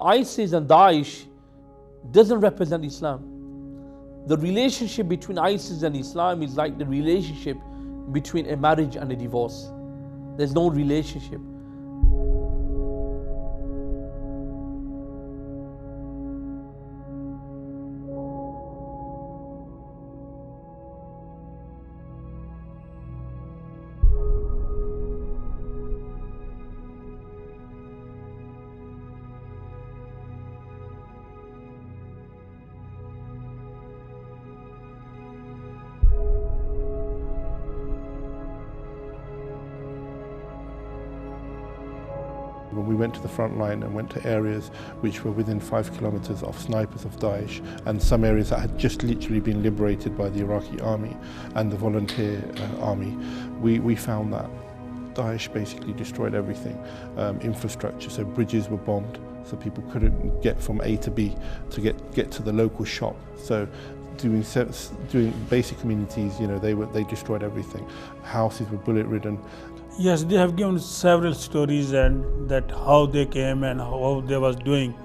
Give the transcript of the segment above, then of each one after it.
ISIS and Daesh doesn't represent Islam. The relationship between ISIS and Islam is like the relationship between a marriage and a divorce. There's no relationship. When we went to the front line and went to areas which were within 5 kilometers of snipers of Daesh, and some areas that had just literally been liberated by the Iraqi army and the volunteer army, we found that Daesh basically destroyed everything. Infrastructure, so bridges were bombed, so people couldn't get from A to B to get to the local shop. So doing basic communities, they destroyed everything. Houses were bullet-ridden. Yes, they have given several stories and that how they came and how they was doing,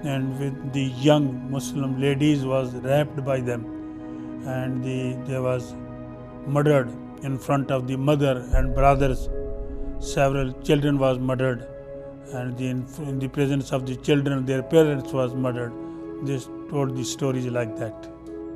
and with the young Muslim ladies was raped by them, and they was murdered in front of the mother and brothers. Several children was murdered, and in the presence of the children, their parents was murdered. They told the stories like that.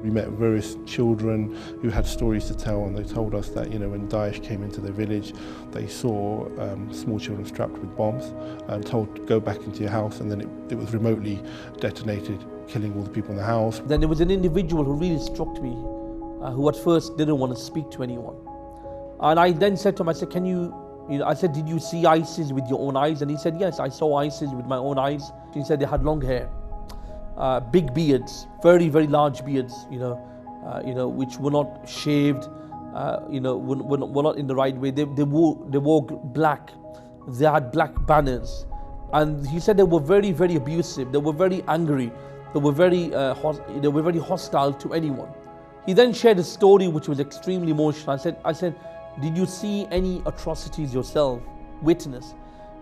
We met various children who had stories to tell, and they told us that when Daesh came into their village, they saw small children strapped with bombs and told to go back into your house, and then it was remotely detonated, killing all the people in the house. Then there was an individual who really struck me, who at first didn't want to speak to anyone. And I then said to him, I said, I said, did you see ISIS with your own eyes? And he said, yes, I saw ISIS with my own eyes. He said they had long hair. Big beards, very, very large beards, which were not shaved, were not in the right way. They wore black. They had black banners, and he said they were very, very abusive. They were very angry. They were very hostile to anyone. He then shared a story which was extremely emotional. I said, did you see any atrocities yourself, witness?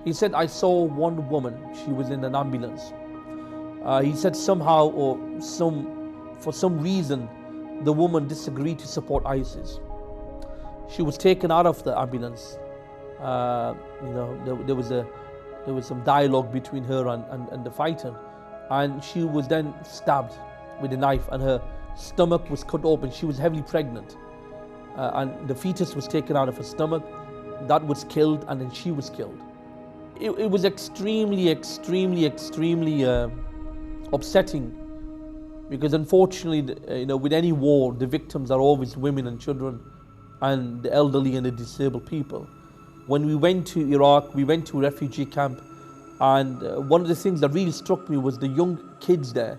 He said, I saw one woman. She was in an ambulance. He said somehow for some reason, the woman disagreed to support ISIS. She was taken out of the ambulance. There was some dialogue between her and the fighter, and she was then stabbed with a knife, and her stomach was cut open. She was heavily pregnant, and the fetus was taken out of her stomach. That was killed, and then she was killed. It was extremely upsetting, because unfortunately, with any war, the victims are always women and children and the elderly and the disabled people. When we went to Iraq, we went to a refugee camp, and one of the things that really struck me was the young kids there,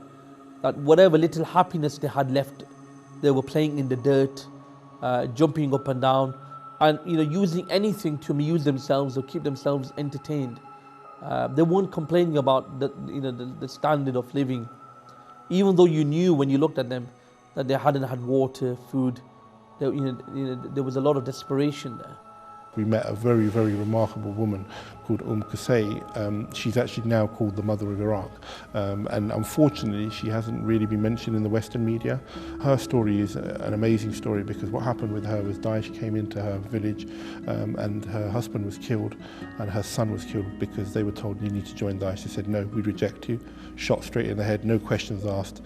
that whatever little happiness they had left, they were playing in the dirt, jumping up and down, and using anything to amuse themselves or keep themselves entertained. They weren't complaining about the standard of living, even though you knew when you looked at them that they hadn't had water, food. There was a lot of desperation there. We met a very, very remarkable woman called Qusay. She's actually now called the Mother of Iraq. And unfortunately, she hasn't really been mentioned in the Western media. Her story is an amazing story, because what happened with her was Daesh came into her village, and her husband was killed and her son was killed because they were told, you need to join Daesh. They said, no, we reject you. Shot straight in the head, no questions asked.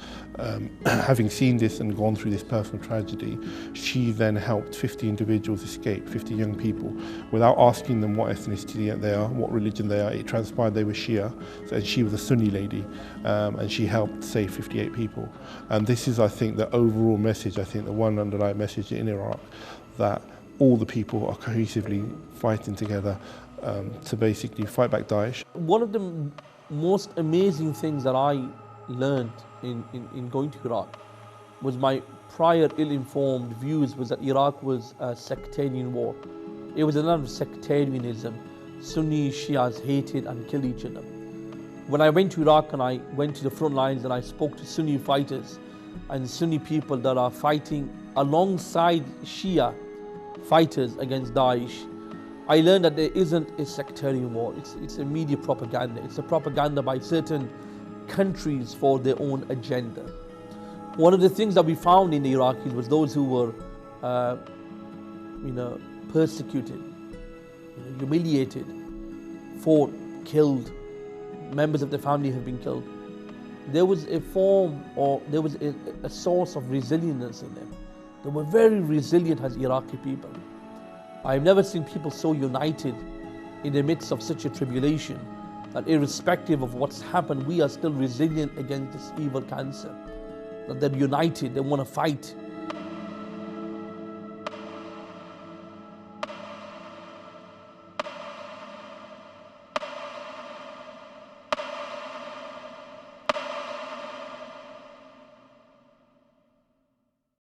Having seen this and gone through this personal tragedy, she then helped 50 individuals escape, 50 young people, without asking them what ethnicity they are, what religion they are. It transpired they were Shia, and she was a Sunni lady, and she helped save 58 people. And this is, I think, the overall message, I think the one underlying message in Iraq, that all the people are cohesively fighting together to basically fight back Daesh. One of the most amazing things that I learned in going to Iraq was my prior ill-informed views was that Iraq was a sectarian war. It was a lot of sectarianism. Sunni Shias hated and killed each other. When I went to Iraq and I went to the front lines and I spoke to Sunni fighters and Sunni people that are fighting alongside Shia fighters against Daesh, I learned that there isn't a sectarian war. It's a media propaganda. It's a propaganda by certain countries for their own agenda. One of the things that we found in the Iraqis was those who were, persecuted, humiliated, fought, killed, members of the family have been killed. There was a form, or there was a source of resilience in them. They were very resilient as Iraqi people. I've never seen people so united in the midst of such a tribulation, that irrespective of what's happened, we are still resilient against this evil cancer. That they're united, they want to fight.